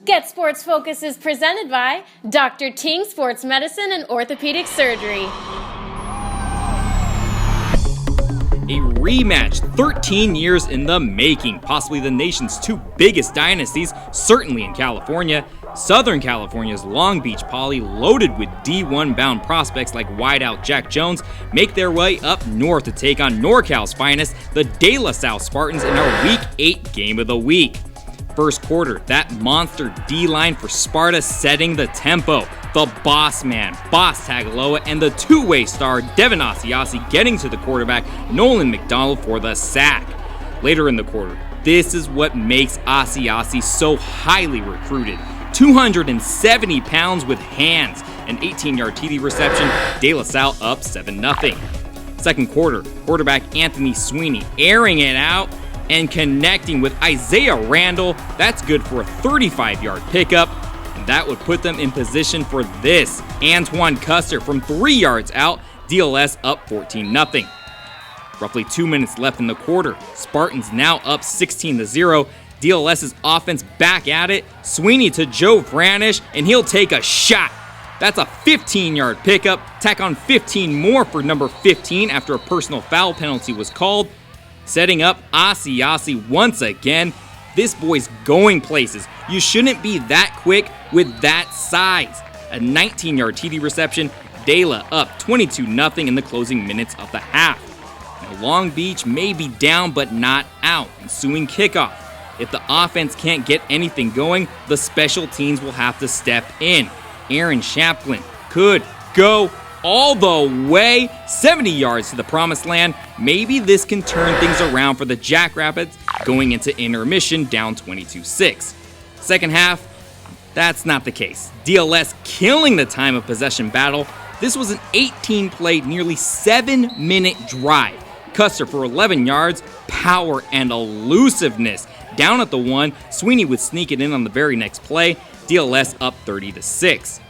Get Sports Focus is presented by Dr. Ting Sports Medicine and Orthopedic Surgery. A rematch 13 years in the making, possibly the nation's two biggest dynasties, certainly in California. Southern California's Long Beach Poly, loaded with D1-bound prospects like wideout Jack Jones, make their way up north to take on NorCal's finest, the De La Salle Spartans, in our Week 8 Game of the Week. First quarter, that monster D-line for Sparta setting the tempo. The boss man, Boss Tagaloa, and the two-way star Devin Asiasi getting to the quarterback, Nolan McDonald, for the sack. Later in the quarter, this is what makes Asiasi so highly recruited. 270 pounds with hands, an 18-yard TD reception, De La Salle up 7-0. Second quarter, quarterback Anthony Sweeney airing it out and connecting with Isaiah Randall. That's good for a 35-yard pickup, and that would put them in position for this. Antoine Custer from 3 yards out, DLS up 14-0. Roughly 2 minutes left in the quarter. Spartans now up 16-0. DLS's offense back at it. Sweeney to Joe Vranish, and he'll take a shot. That's a 15-yard pickup. Tack on 15 more for number 15 after a personal foul penalty was called. Setting up Asiasi once again. This boy's going places. You shouldn't be that quick with that size. A 19-yard TD reception. De La up 22-0 in the closing minutes of the half. Now Long Beach may be down but not out. Ensuing kickoff. If the offense can't get anything going, the special teams will have to step in. Aaron Chaplin could go all the way, 70 yards to the promised land. Maybe this can turn things around for the Jackrabbits going into intermission down 22-6. Second half, that's not the case. DLS killing the time of possession battle. This was an 18-play, nearly 7-minute drive. Custer for 11 yards, power and elusiveness. Down at the 1, Sweeney would sneak it in on the very next play. DLS up 30-6.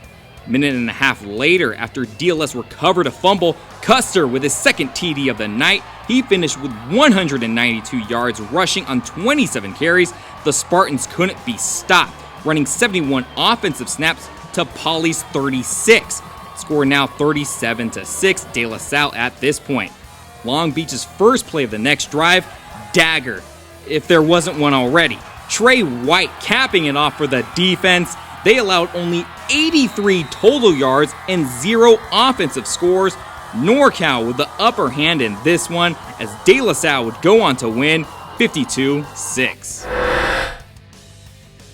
Minute and a half later, after DLS recovered a fumble, Custer with his second TD of the night, he finished with 192 yards rushing on 27 carries. The Spartans couldn't be stopped, running 71 offensive snaps to Poly's 36. Score now 37-6, De La Salle at this point. Long Beach's first play of the next drive, dagger, if there wasn't one already. Trey White capping it off for the defense. They allowed only 83 total yards and 0 offensive scores. NorCal with the upper hand in this one, as De La Salle would go on to win 52-6.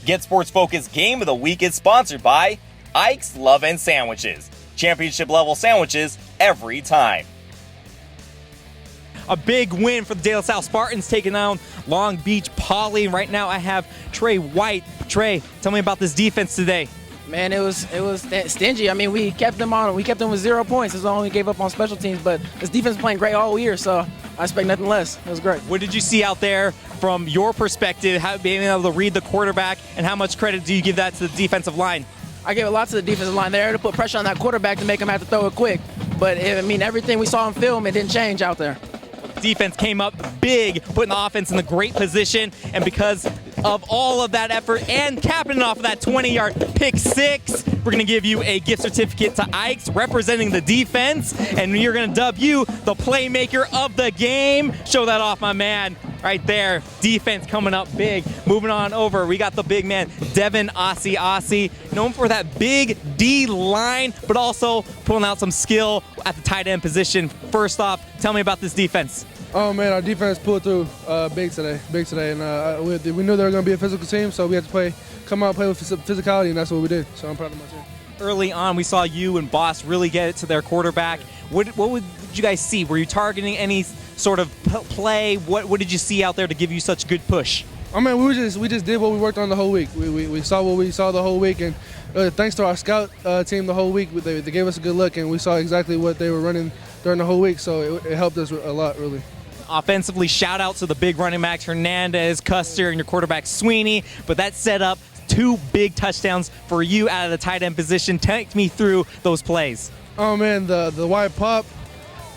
Get Sports Focus Game of the Week is sponsored by Ike's Love and Sandwiches. Championship level sandwiches every time. A big win for the De La Salle Spartans taking down Long Beach Poly. Right now I have Trey White. Trey, tell me about this defense today. Man, it was stingy. I mean, we kept them with 0 points. It's all we gave up on special teams, but this defense is playing great all year, so I expect nothing less. It was great. What did you see out there from your perspective, how being able to read the quarterback, and how much credit do you give that to the defensive line? I gave a lot to the defensive line there to put pressure on that quarterback to make him have to throw it quick. But, I mean, everything we saw on film, it didn't change out there. Defense came up big, putting the offense in a great position, and because of all of that effort and capping it off of that 20-yard pick six, we're going to give you a gift certificate to Ike's representing the defense, and you're going to dub you the playmaker of the game. Show that off, my man, right there. Defense coming up big. Moving on over, we got the big man, Devin Asiasi, known for that big D line, but also pulling out some skill at the tight end position. First off, tell me about this defense. Oh man, our defense pulled through big today, and we knew they were going to be a physical team, so we had to come out and play with physicality, and that's what we did. So I'm proud of my team. Early on, we saw you and Boss really get it to their quarterback. What did you guys see? Were you targeting any sort of play? What did you see out there to give you such good push? I mean, we just did what we worked on the whole week. We saw what we saw the whole week, and thanks to our scout team the whole week, they gave us a good look, and we saw exactly what they were running during the whole week, so it helped us a lot, really. Offensively, shout out to the big running backs, Hernandez, Custer, and your quarterback, Sweeney. But that set up 2 big touchdowns for you out of the tight end position. Take me through those plays. Oh, man, the wide pop,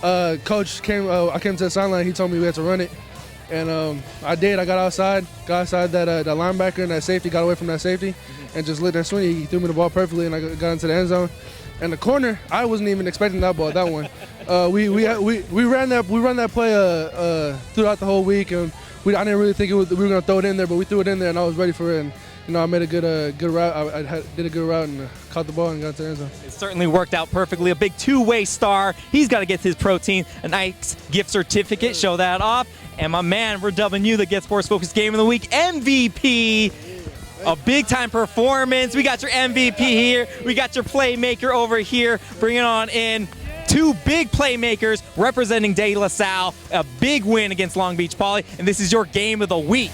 coach came. I came to the sideline. He told me we had to run it. And I did. I got outside that linebacker and that safety, got away from that safety, and just lit that swing. He threw me the ball perfectly, and I got into the end zone. And the corner, I wasn't even expecting that ball, that one. We ran that play throughout the whole week, and I didn't really think we were going to throw it in there, but we threw it in there, and I was ready for it. And I made a good route. I did a good route and caught the ball and got into the end zone. It certainly worked out perfectly. A big two-way star. He's got to get his protein. A nice gift certificate. Show that off. And my man, we're dubbing you the Get Sports Focus Game of the Week MVP. A big-time performance. We got your MVP here. We got your playmaker over here. Bring it on in. Two big playmakers representing De La Salle. A big win against Long Beach Poly. And this is your Game of the Week.